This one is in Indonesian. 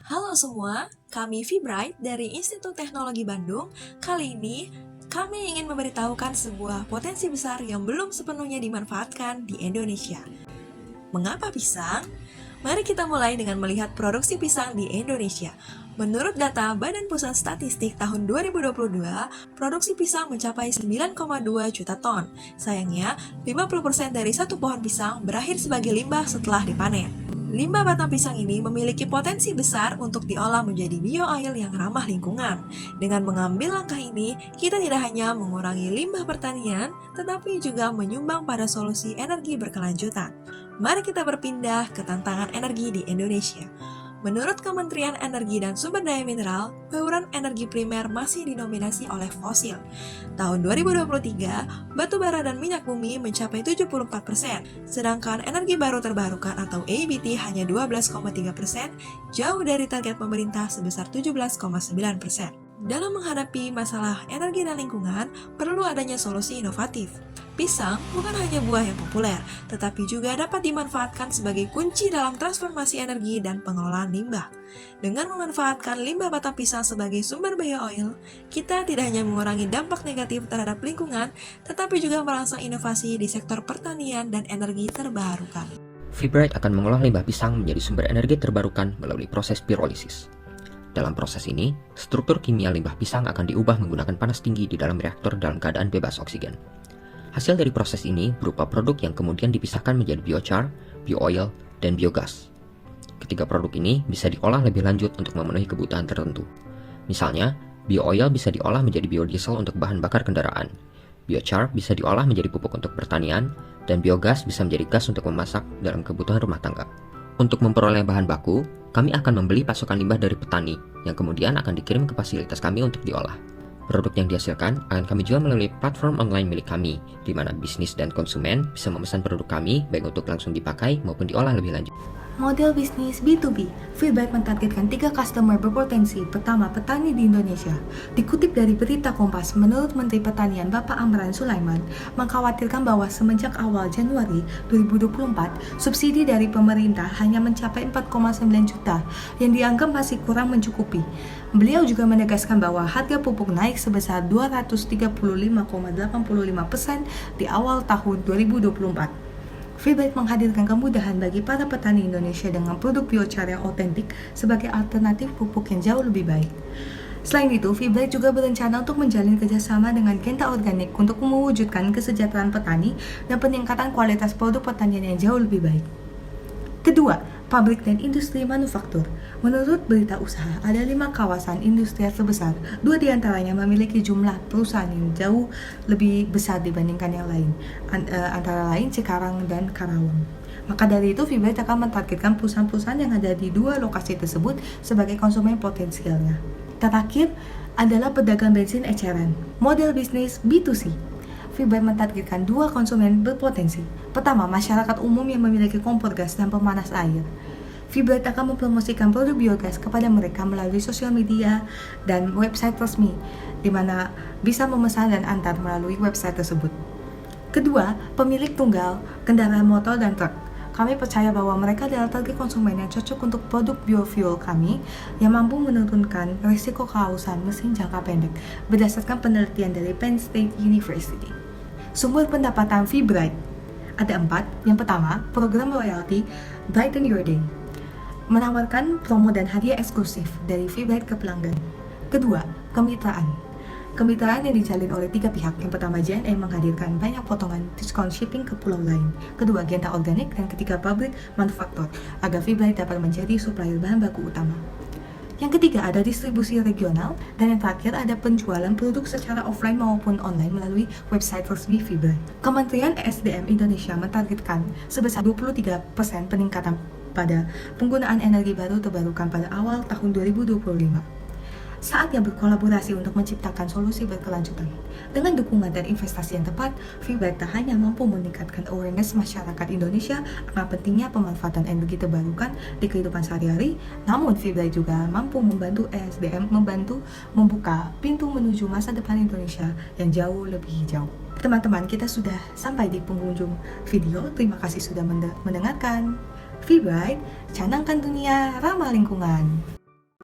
Halo semua, kami Vibright dari Institut Teknologi Bandung. Kali ini, kami ingin memberitahukan sebuah potensi besar yang belum sepenuhnya dimanfaatkan di Indonesia. Mengapa pisang? Mari kita mulai dengan melihat produksi pisang di Indonesia. Menurut data Badan Pusat Statistik tahun 2022, produksi pisang mencapai 9,2 juta ton. Sayangnya, 50% dari satu pohon pisang berakhir sebagai limbah setelah dipanen. Limbah batang pisang ini memiliki potensi besar untuk diolah menjadi bioil yang ramah lingkungan. Dengan mengambil langkah ini, kita tidak hanya mengurangi limbah pertanian, tetapi juga menyumbang pada solusi energi berkelanjutan. Mari kita berpindah ke tantangan energi di Indonesia. Menurut Kementerian Energi dan Sumber Daya Mineral, bauran energi primer masih didominasi oleh fosil. Tahun 2023, batu bara dan minyak bumi mencapai 74%, sedangkan energi baru terbarukan atau EBT hanya 12,3%, jauh dari target pemerintah sebesar 17,9%. Dalam menghadapi masalah energi dan lingkungan, perlu adanya solusi inovatif. Pisang bukan hanya buah yang populer, tetapi juga dapat dimanfaatkan sebagai kunci dalam transformasi energi dan pengelolaan limbah. Dengan memanfaatkan limbah batang pisang sebagai sumber bioil, kita tidak hanya mengurangi dampak negatif terhadap lingkungan, tetapi juga merangsang inovasi di sektor pertanian dan energi terbarukan. Vibright akan mengolah limbah pisang menjadi sumber energi terbarukan melalui proses pirolisis. Dalam proses ini, struktur kimia limbah pisang akan diubah menggunakan panas tinggi di dalam reaktor dalam keadaan bebas oksigen. Hasil dari proses ini berupa produk yang kemudian dipisahkan menjadi biochar, bioil, dan biogas. Ketiga produk ini bisa diolah lebih lanjut untuk memenuhi kebutuhan tertentu. Misalnya, bioil bisa diolah menjadi biodiesel untuk bahan bakar kendaraan, biochar bisa diolah menjadi pupuk untuk pertanian, dan biogas bisa menjadi gas untuk memasak dalam kebutuhan rumah tangga. Untuk memperoleh bahan baku, kami akan membeli pasokan limbah dari petani yang kemudian akan dikirim ke fasilitas kami untuk diolah. Produk yang dihasilkan akan kami jual melalui platform online milik kami, di mana bisnis dan konsumen bisa memesan produk kami baik untuk langsung dipakai maupun diolah lebih lanjut. Model bisnis B2B, Vibright mentargetkan 3 customer berpotensi. Pertama, petani di Indonesia. Dikutip dari berita Kompas, menurut Menteri Pertanian Bapak Amran Sulaiman, mengkhawatirkan bahwa semenjak awal Januari 2024, subsidi dari pemerintah hanya mencapai 4,9 juta, yang dianggap masih kurang mencukupi. Beliau juga menegaskan bahwa harga pupuk naik sebesar 235,85% di awal tahun 2024. Vibright menghadirkan kemudahan bagi para petani Indonesia dengan produk biochar yang otentik sebagai alternatif pupuk yang jauh lebih baik. Selain itu, Vibright juga berencana untuk menjalin kerjasama dengan Genta Organik untuk mewujudkan kesejahteraan petani dan peningkatan kualitas produk pertanian yang jauh lebih baik. Kedua, pabrik dan industri manufaktur. Menurut berita usaha, ada 5 kawasan industrial terbesar. 2 diantaranya memiliki jumlah perusahaan yang jauh lebih besar dibandingkan yang lain, antara lain Cikarang dan Karawang. Maka dari itu, Vibright akan mentargetkan perusahaan-perusahaan yang ada di 2 lokasi tersebut sebagai konsumen potensialnya. Terakhir adalah pedagang bensin eceran. Model bisnis B2C. Vibright mentargetkan 2 konsumen berpotensi. Pertama, masyarakat umum yang memiliki kompor gas dan pemanas air. Vibright akan mempromosikan produk biogas kepada mereka melalui sosial media dan website resmi, di mana bisa memesan dan antar melalui website tersebut. Kedua, pemilik tunggal, kendaraan motor dan truk. Kami percaya bahwa mereka adalah target konsumen yang cocok untuk produk biofuel kami yang mampu menurunkan risiko kehausan mesin jangka pendek berdasarkan penelitian dari Penn State University. Sumber pendapatan Vibright ada 4. Yang pertama, program royalty Brighten Your Day, menawarkan promo dan hadiah eksklusif dari Vibright ke pelanggan. Kedua, kemitraan. Kemitraan yang dijalin oleh 3 pihak. Yang pertama, JNE menghadirkan banyak potongan diskon shipping ke pulau lain. Kedua, Genta Organik, dan ketiga, pabrik manufaktur agar Vibright dapat menjadi supplier bahan baku utama. Yang ketiga, ada distribusi regional, dan yang terakhir ada penjualan produk secara offline maupun online melalui website resmi Vibright. Kementerian SDM Indonesia mentargetkan sebesar 23% peningkatan pada penggunaan energi baru terbarukan pada awal tahun 2025. Saatnya berkolaborasi untuk menciptakan solusi berkelanjutan. Dengan dukungan dan investasi yang tepat, Vibright tak hanya mampu meningkatkan awareness masyarakat Indonesia akan pentingnya pemanfaatan energi terbarukan di kehidupan sehari-hari, namun Vibright juga mampu membantu ESDM membuka pintu menuju masa depan Indonesia yang jauh lebih hijau. Teman-teman, kita sudah sampai di penghujung video. Terima kasih sudah mendengarkan. Vibright, canangkan dunia ramah lingkungan.